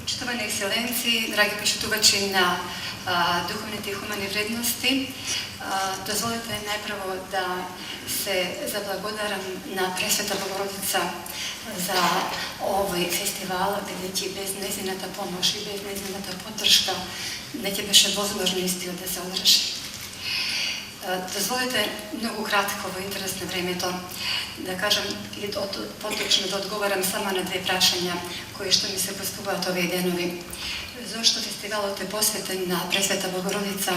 Почитувани екселенции, драги почитувачи на духовните и хумани вредности, дозволите најпрво да се заблагодарам на Пресвета Богородица за овој фестивал, бидејќи без незината помош и без незината поддршка не ќе беше возможно истиот да се одржи. Дозволите многу кратко во интерес на времето да кажам и поточно да одговарам само на две прашања кои што ми се постуваат овие денови. Зошто фестивалот е посветен на Пресвета Богородица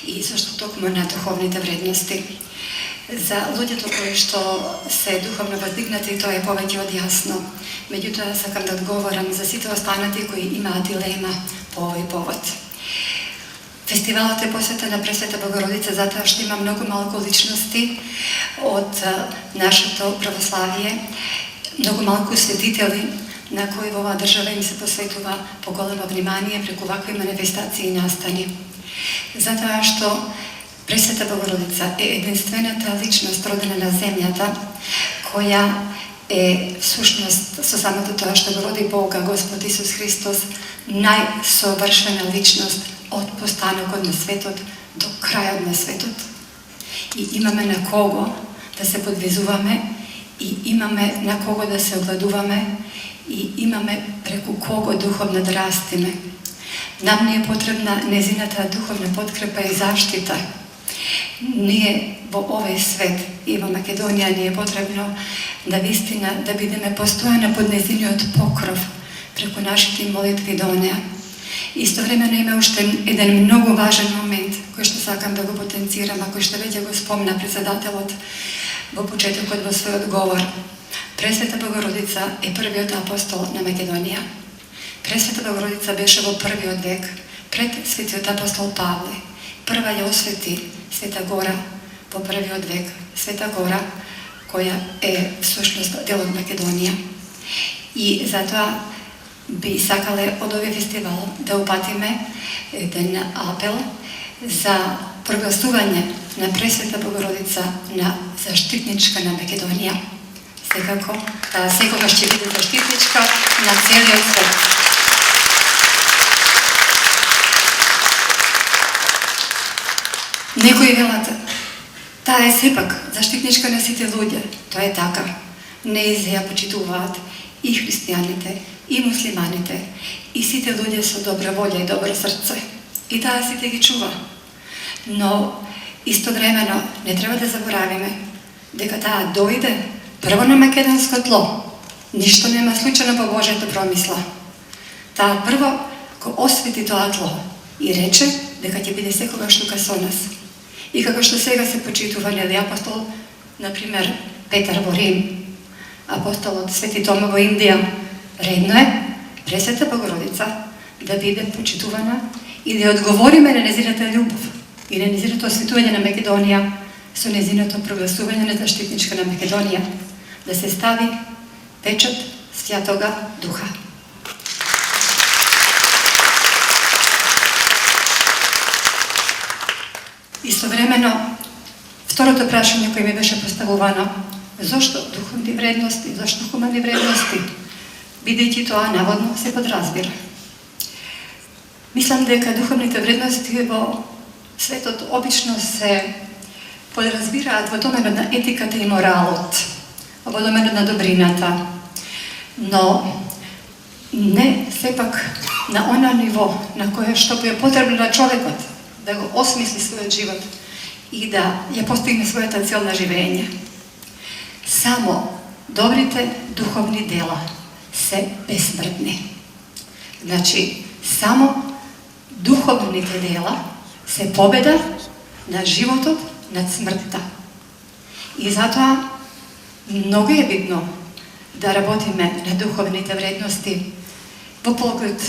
и зошто токму на духовните вредности? За луѓето кои што се духовно воздигнати, тоа е повеќе од јасно. Меѓутоа, сакам да одговорам за сите останати кои имаат дилема по овој повод. Фестивалот е посветен на Пресвета Богородица затоа што има многу малку личности од нашето православие, многу малку светители на кои во оваа држава им се посветува поголемо внимание преку вакви манифестации и настани. Затоа што Пресвета Богородица е единствената личност родена на земјата, која е всушност со самото тоа што го роди Бога, Господ Исус Христос, најсовршена личност од постанокот на светот до крајот на светот. И имаме на кого да се подвизуваме, и имаме на кого да се огледуваме, и имаме преку кого духовно да растиме. Нам ни е потребна незината духовна подкрепа и заштита. Ние во овој свет и во Македонија ни е потребно да вистина да бидеме постојано под незиниот покров преку нашите молитви до неа. Истовремено има уште еден многу важен момент кој што сакам да го потенцирам, а кој што веќе го спомна председателот во почетокот во својот говор. Пресвета Богородица е првиот апостол на Македонија. Пресвета Богородица беше во првиот век пред светиот апостол Павле. Прва ја освети Света Гора во првиот век, Света Гора која е всушност дел од Македонија. И затоа би сакале од овој фестивал да упатиме еден апел за прогласување на Пресвета Богородица на заштитничка на Македонија. Секако, таа секогаш ќе биде заштитничка на целиот свет. Некои велат, таа е сепак заштитничка на сите луѓе. Тоа е така. Нејзе ја почитуваат и христијаните, и муслиманите, и сите луѓе со добра волја и добро срце. И таа сите ги чува. Но истовремено не треба да заборавиме дека таа дојде прво на македонско тло. Ништо нема случајно по Божјата промисла. Таа прво го освети тоа тло и рече дека ќе биде секогаш тука со нас. И како што сега се почитува нели апостол, например, Петар во Рим, апостолот Свети Тома во Индија, редно е Пресвета Богородица да биде почитувана и да одговориме на незината љубов и на незиното осветување на Македонија со незиното прогласување на заштитничка на Македонија, да се стави печат Свјатога Духа. Истовремено, второто прашање кој ми беше поставувано, зошто духовни вредности, зошто хумани вредности, бидејќи тоа наводно се подразбира. Мислам дека духовните вредности во светот обично се подразбираат во доменот на етиката и моралот, во доменот на добрината, но не сепак на она ниво на кое што е потребно на човекот да го осмисли својот живот и да ја постигне својата цел на живење. Само добрите духовни дела се безсмртни. Значи, само духовните дела се победа на животот над смртта. И затоа многу е битно да работиме на духовните вредности во поглед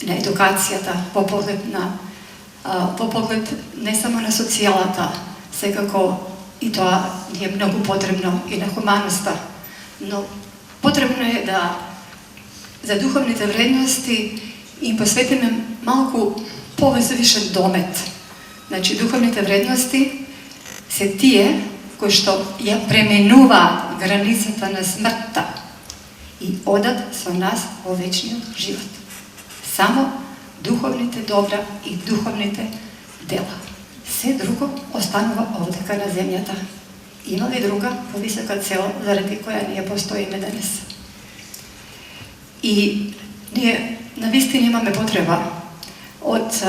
на едукацијата, во поглед не само на социјалата, секако и тоа ни е многу потребно и на хуманоста, но потребно е да за духовните вредности им посветиме малку повеќе домет. Значи, духовните вредности се тие кои што ја пременуваат границата на смртта и одат со нас во вечниот живот. Samo duhovните dobra i duhovните dela. Все друго останува овдека на земјата. Има ли друга повисока цел заради која ние постоиме денес? И ние навистина имаме потреба од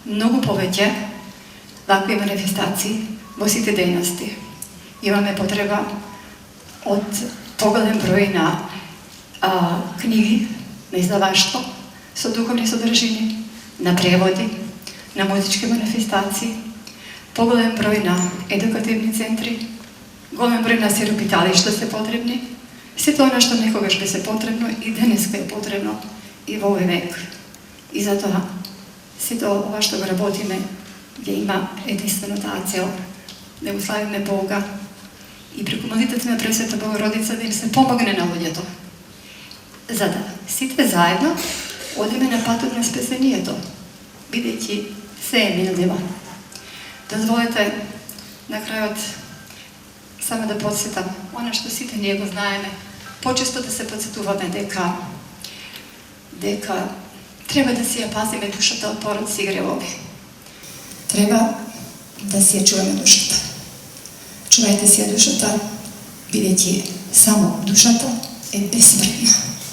многу повеќе вакви манифестации во сите дејности. Имаме потреба од поголем број на книги, на издаваштво со духовни содржини, на преводи, на музички манифестации, поголем број на едукативни центри, голем број на сиропиталишта се потребни. Сето она што некогаш би се потребно и денеска е потребно и во овој век. И затоа сето ова што го работиме ја има единствено таа цел да го славиме Бога и преку молитвата на Пресвета Богородица да им се помогне на луѓето. За да сите заедно одиме на патот на спасението, бидејќи се е минливо. Дозволете на крајот само да подсетам она што сите ние го знаеме. Почесто да се подсетуваме дека треба да си ја пазиме душата од пороци и гревови. Треба да си ја чуваме душата. Чувајте си ја душата, бидејќи само душата е безсмртна.